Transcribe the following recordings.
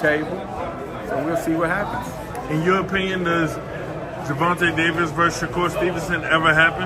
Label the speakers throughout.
Speaker 1: table. So we'll see what happens.
Speaker 2: In your opinion, does Gervonta Davis versus Shakur Stevenson ever happen?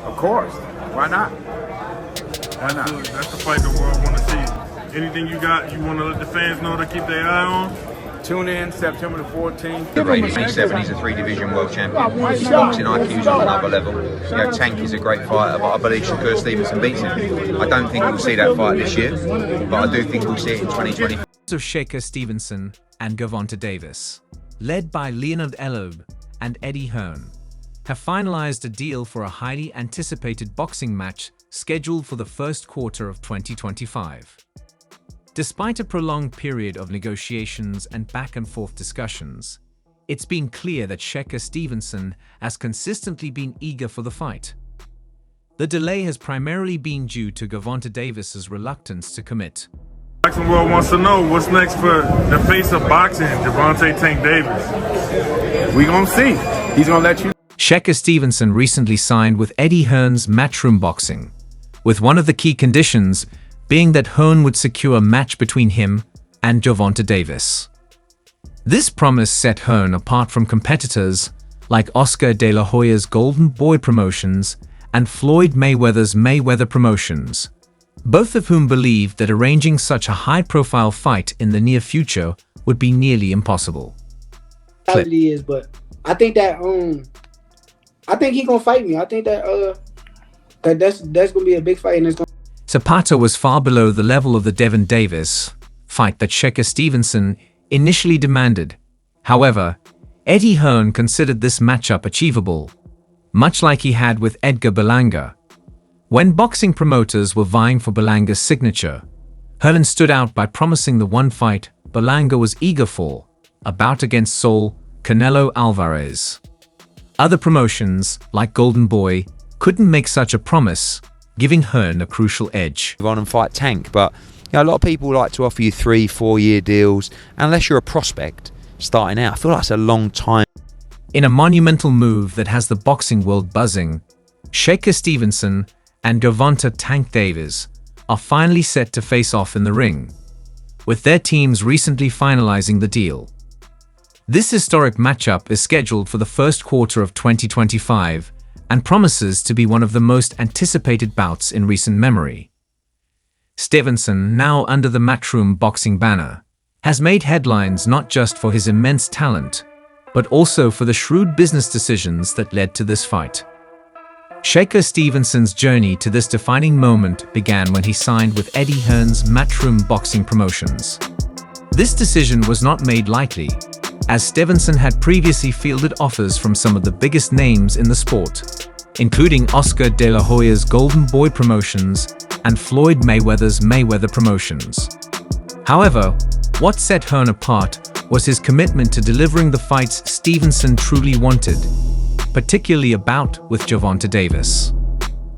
Speaker 1: Of course. Why not? Why not?
Speaker 2: That's the fight the world want to see. Anything you want to let the fans know to keep their eye on?
Speaker 1: Tune in September the 14th.
Speaker 3: The rated 27, he's a 3-division world champion. His boxing IQ's on another level. You know, Tank is a great fighter, but I believe Shakur Stevenson beats him. I don't think we'll see that fight this year, but I do think we'll see it in 2020.
Speaker 4: Of Shakur Stevenson and Gervonta Davis, led by Leonard Elob and Eddie Hearn, have finalized a deal for a highly anticipated boxing match scheduled for the first quarter of 2025. Despite a prolonged period of negotiations and back-and-forth discussions, it's been clear that Shakur Stevenson has consistently been eager for the fight. The delay has primarily been due to Gervonta Davis's reluctance to commit.
Speaker 2: Boxing world wants to know what's next for the face of boxing, Gervonta Tank Davis.
Speaker 1: We gonna see. He's gonna let you.
Speaker 4: Shakur Stevenson recently signed with Eddie Hearn's Matchroom Boxing, with one of the key conditions being that Hearn would secure a match between him and Gervonta Davis. This promise set Hearn apart from competitors like Oscar De La Hoya's Golden Boy Promotions and Floyd Mayweather's Mayweather Promotions, both of whom believed that arranging such a high-profile fight in the near future would be nearly impossible.
Speaker 5: Is, but I think that I think he's gonna fight me. I think that that's gonna be a big fight, and it's gonna.
Speaker 4: Zapata was far below the level of the Devin Davis fight that Shakur Stevenson initially demanded. However, Eddie Hearn considered this matchup achievable, much like he had with Edgar Berlanga. When boxing promoters were vying for Berlanga's signature, Hearn stood out by promising the one fight Berlanga was eager for, a bout against Saul Canelo Alvarez. Other promotions, like Golden Boy, couldn't make such a promise, giving Hearn a crucial edge.
Speaker 3: Go on and fight Tank, but you know, a lot of people like to offer you 3-4 year deals, unless you're a prospect starting out. I feel like it's a long time.
Speaker 4: In a monumental move that has the boxing world buzzing, Shakur Stevenson and Gervonta Tank Davis are finally set to face off in the ring, with their teams recently finalizing the deal. This historic matchup is scheduled for the first quarter of 2025 and promises to be one of the most anticipated bouts in recent memory. Stevenson, now under the Matchroom Boxing banner, has made headlines not just for his immense talent, but also for the shrewd business decisions that led to this fight. Shakur Stevenson's journey to this defining moment began when he signed with Eddie Hearn's Matchroom Boxing Promotions. This decision was not made lightly, as Stevenson had previously fielded offers from some of the biggest names in the sport, including Oscar De La Hoya's Golden Boy Promotions and Floyd Mayweather's Mayweather Promotions. However, what set Hearn apart was his commitment to delivering the fights Stevenson truly wanted, particularly a bout with Gervonta Davis.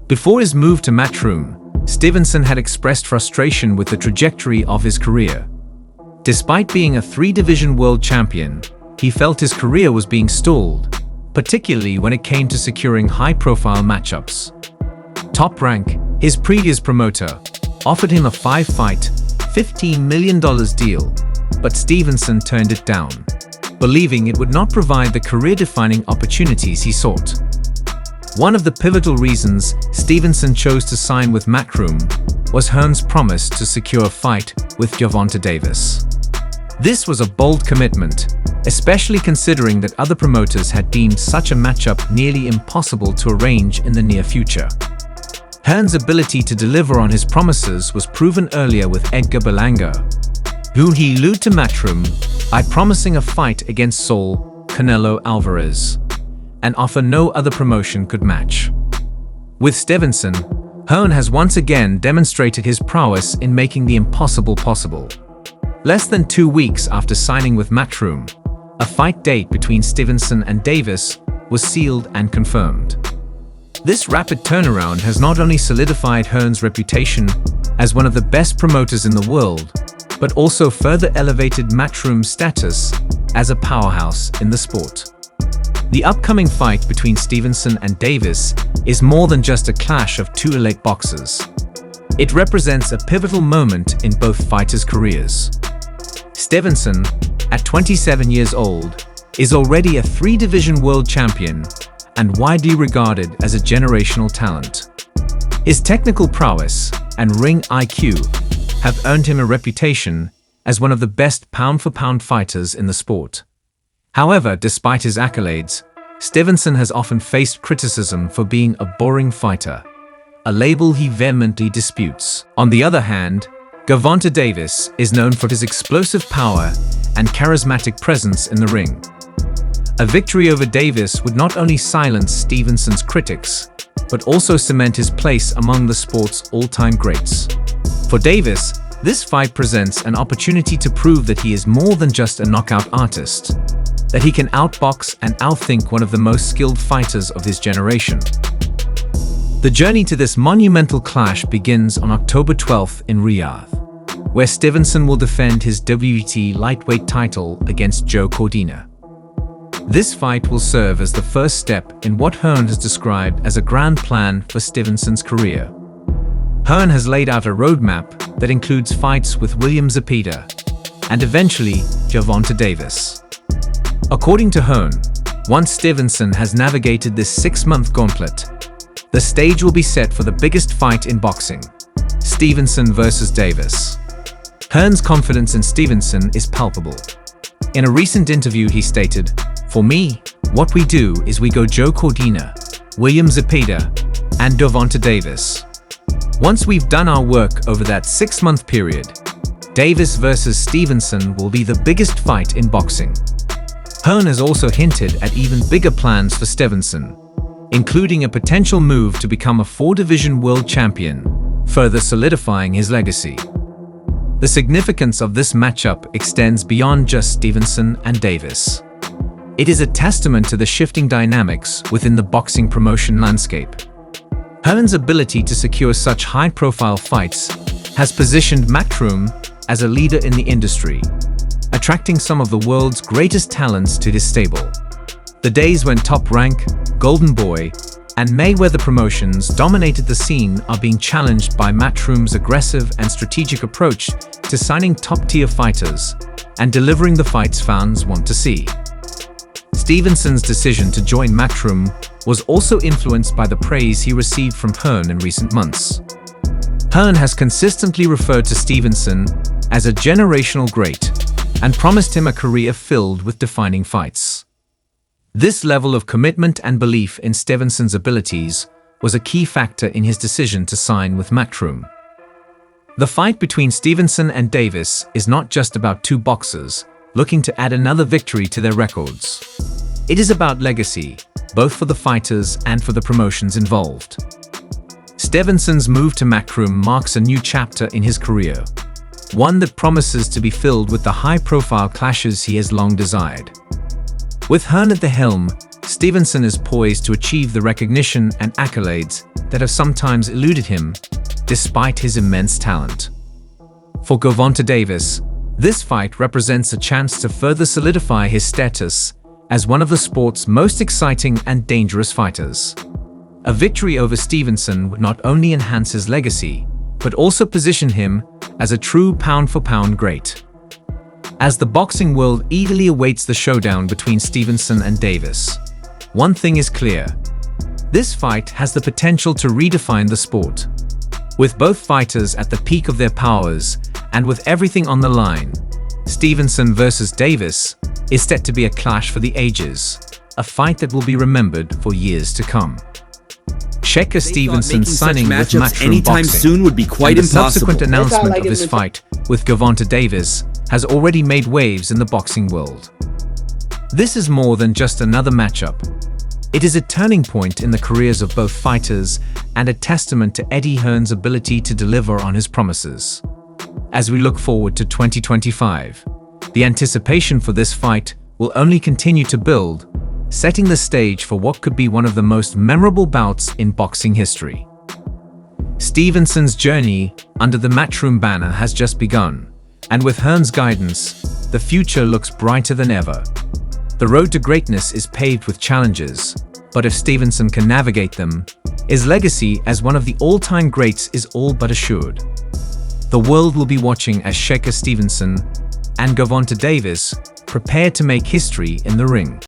Speaker 4: Before his move to Matchroom, Stevenson had expressed frustration with the trajectory of his career. Despite being a 3-division world champion, he felt his career was being stalled, particularly when it came to securing high-profile matchups. Top Rank, his previous promoter, offered him a 5-fight, $15 million deal, but Stevenson turned it down, believing it would not provide the career-defining opportunities he sought. One of the pivotal reasons Stevenson chose to sign with Matchroom was Hearn's promise to secure a fight with Gervonta Davis. This was a bold commitment, especially considering that other promoters had deemed such a matchup nearly impossible to arrange in the near future. Hearn's ability to deliver on his promises was proven earlier with Edgar Berlanga, whom he lured to Matchroom by promising a fight against Saul Canelo Alvarez, an offer no other promotion could match. With Stevenson, Hearn has once again demonstrated his prowess in making the impossible possible. Less than 2 weeks after signing with Matchroom, a fight date between Stevenson and Davis was sealed and confirmed. This rapid turnaround has not only solidified Hearn's reputation as one of the best promoters in the world, but also further elevated Matchroom's status as a powerhouse in the sport. The upcoming fight between Stevenson and Davis is more than just a clash of two elite boxers. It represents a pivotal moment in both fighters' careers. Stevenson, at 27 years old, is already a 3-division world champion and widely regarded as a generational talent. His technical prowess and ring IQ have earned him a reputation as one of the best pound-for-pound fighters in the sport. However, despite his accolades, Stevenson has often faced criticism for being a boring fighter, a label he vehemently disputes. On the other hand, Gervonta Davis is known for his explosive power and charismatic presence in the ring. A victory over Davis would not only silence Stevenson's critics, but also cement his place among the sport's all-time greats. For Davis, this fight presents an opportunity to prove that he is more than just a knockout artist, that he can outbox and outthink one of the most skilled fighters of his generation. The journey to this monumental clash begins on October 12th in Riyadh, where Stevenson will defend his WBT lightweight title against Joe Cordina. This fight will serve as the first step in what Hearn has described as a grand plan for Stevenson's career. Hearn has laid out a roadmap that includes fights with William Zepeda and eventually Gervonta Davis. According to Hearn, once Stevenson has navigated this 6-month gauntlet, the stage will be set for the biggest fight in boxing, Stevenson versus Davis. Hearn's confidence in Stevenson is palpable. In a recent interview, he stated, "For me, what we do is we go Joe Cordina, William Zepeda, and Gervonta Davis. Once we've done our work over that 6-month period, Davis versus Stevenson will be the biggest fight in boxing." Hearn has also hinted at even bigger plans for Stevenson, including a potential move to become a 4-division world champion, further solidifying his legacy. The significance of this matchup extends beyond just Stevenson and Davis. It is a testament to the shifting dynamics within the boxing promotion landscape. Hearn's ability to secure such high-profile fights has positioned Matchroom as a leader in the industry, attracting some of the world's greatest talents to his stable. The days when Top Rank, Golden Boy, and Mayweather Promotions dominated the scene are being challenged by Matchroom's aggressive and strategic approach to signing top-tier fighters and delivering the fights fans want to see. Stevenson's decision to join Matchroom was also influenced by the praise he received from Hearn in recent months. Hearn has consistently referred to Stevenson as a generational great and promised him a career filled with defining fights. This level of commitment and belief in Stevenson's abilities was a key factor in his decision to sign with Matchroom. The fight between Stevenson and Davis is not just about two boxers looking to add another victory to their records. It is about legacy, both for the fighters and for the promotions involved. Stevenson's move to Matchroom marks a new chapter in his career, one that promises to be filled with the high-profile clashes he has long desired. With Hearn at the helm, Stevenson is poised to achieve the recognition and accolades that have sometimes eluded him, despite his immense talent. For Gervonta Davis, this fight represents a chance to further solidify his status as one of the sport's most exciting and dangerous fighters. A victory over Stevenson would not only enhance his legacy, but also position him as a true pound-for-pound great. As the boxing world eagerly awaits the showdown between Stevenson and Davis, one thing is clear: this fight has the potential to redefine the sport. With both fighters at the peak of their powers and with everything on the line, Stevenson versus Davis is set to be a clash for the ages, a fight that will be remembered for years to come. Shakur Stevenson signing with Matchroom
Speaker 6: anytime
Speaker 4: Boxing
Speaker 6: soon would be quite
Speaker 4: and the
Speaker 6: impossible.
Speaker 4: subsequent announcement of his fight with Gervonta Davis has already made waves in the boxing world. This is more than just another matchup. It is a turning point in the careers of both fighters and a testament to Eddie Hearn's ability to deliver on his promises. As we look forward to 2025, the anticipation for this fight will only continue to build, setting the stage for what could be one of the most memorable bouts in boxing history. Stevenson's journey under the Matchroom banner has just begun, and with Hearn's guidance, the future looks brighter than ever. The road to greatness is paved with challenges, but if Stevenson can navigate them, his legacy as one of the all-time greats is all but assured. The world will be watching as Shakur Stevenson and Gervonta Davis prepare to make history in the ring.